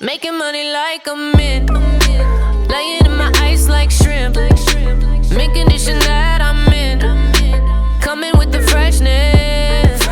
Making money like a mint, laying in my ice like shrimp. Mint condition that I'm in, coming with the freshness.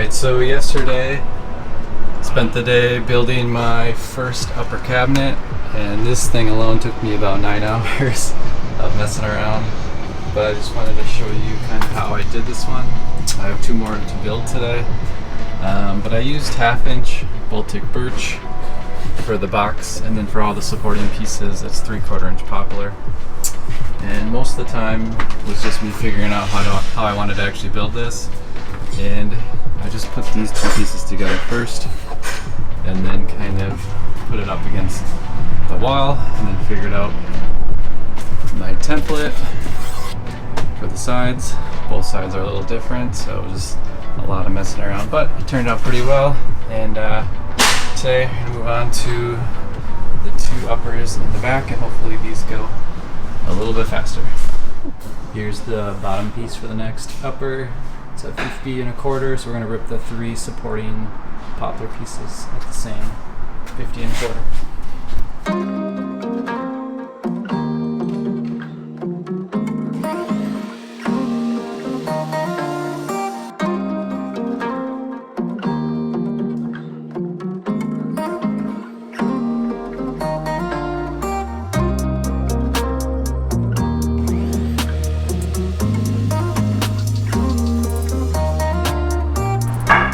So yesterday, spent the day building my first upper cabinet, and this thing alone took me about 9 hours of messing around. But I just wanted to show you kind of how I did this one. I have 2 more to build today, but I used 1/2-inch Baltic birch for the box, and then for all the supporting pieces, it's 3/4-inch poplar. And most of the time was just me figuring out how I wanted to actually build this. And I just put these 2 pieces together first, and then kind of put it up against the wall, and then figured out my template for the sides. Both sides are a little different, so it was just a lot of messing around, but it turned out pretty well. And today we're going to move on to the 2 uppers in the back, and hopefully these go a little bit faster. Here's the bottom piece for the next upper. It's at 50 1/4, so we're going to rip the 3 supporting poplar pieces at the same 50 1/4.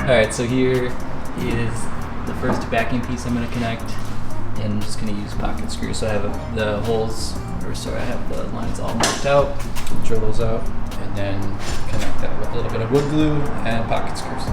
Alright, so here is the first backing piece I'm going to connect, and I'm just going to use pocket screws. So I have the holes, I have the lines all marked out, drill those out, and then connect that with a little bit of wood glue and pocket screws.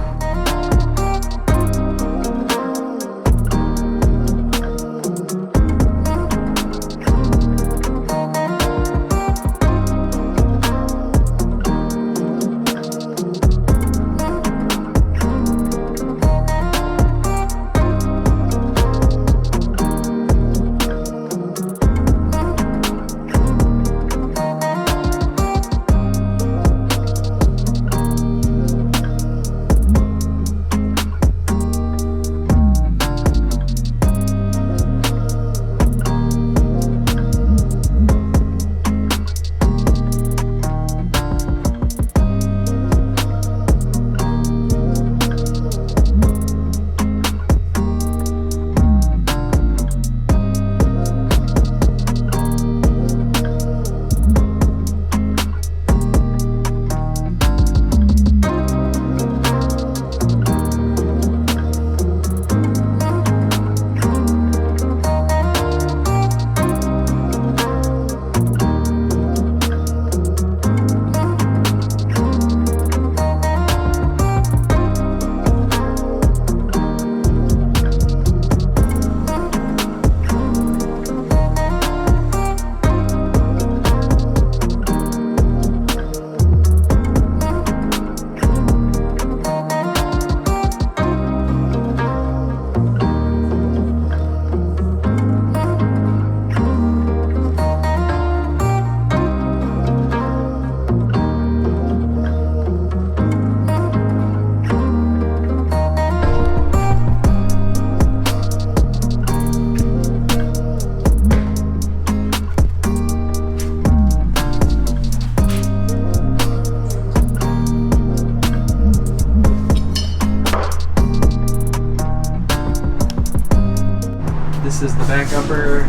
back upper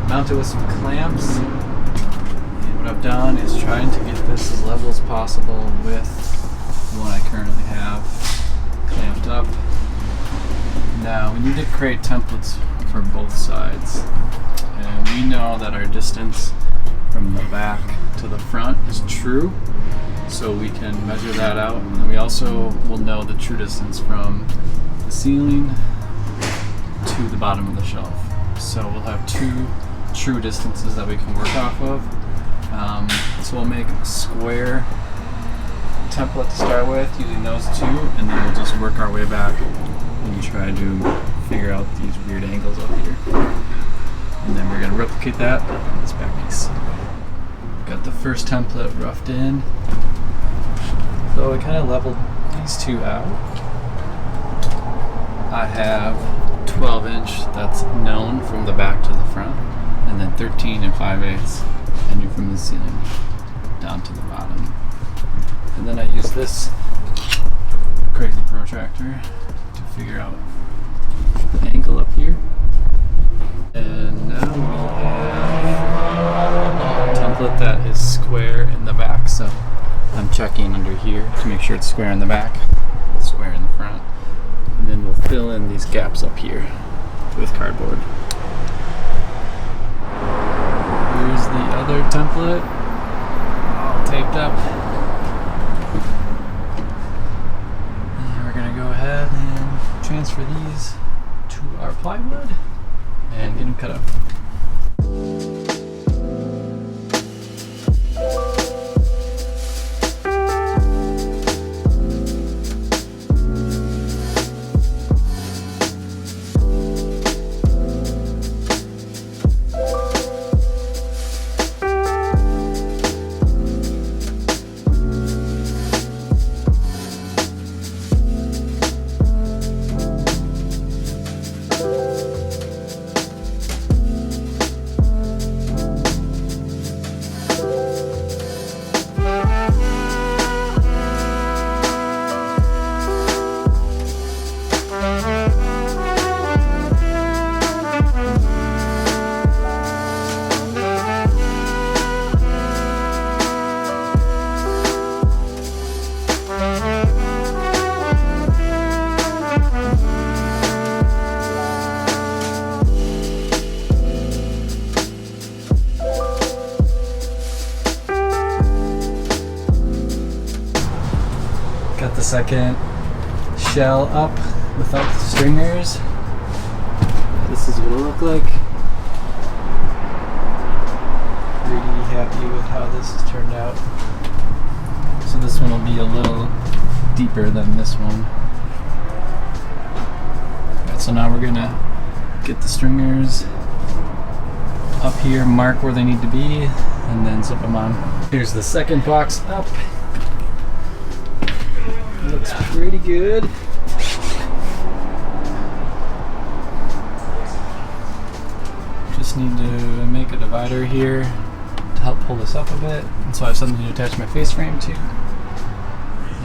mounted with some clamps. And what I've done is trying to get this as level as possible with the one I currently have clamped up. Now we need to create templates for both sides. And we know that our distance from the back to the front is true. So we can measure that out. And we also will know the true distance from the ceiling to the bottom of the shelf. So we'll have two true distances that we can work off of. So we'll make a square template to start with using those two, and then we'll just work our way back and try to figure out these weird angles up here. And then we're going to replicate that on this back piece. Got the first template roughed in. So I kind of leveled these two out. I have 12 inch that's known from the back to the front, and then 13 and 5/8 I knew from the ceiling down to the bottom. And then I use this crazy protractor to figure out the angle up here. And now we have a template that is square in the back, so I'm checking under here to make sure it's square in the back, square in the front. And then we'll fill in these gaps up here with cardboard. Here's the other template, all taped up. And we're gonna go ahead and transfer these to our plywood and get them cut up. Got the second shell up without the stringers. This is what it'll look like. Pretty happy with how this has turned out. So this one will be a little deeper than this one. Alright, so now we're gonna get the stringers up here, mark where they need to be, and then zip them on. Here's the second box up. Looks pretty good. Just need to make a divider here to help pull this up a bit. And so I have something to attach my face frame to.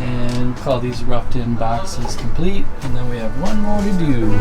And call these roughed in boxes complete. And then we have one more to do.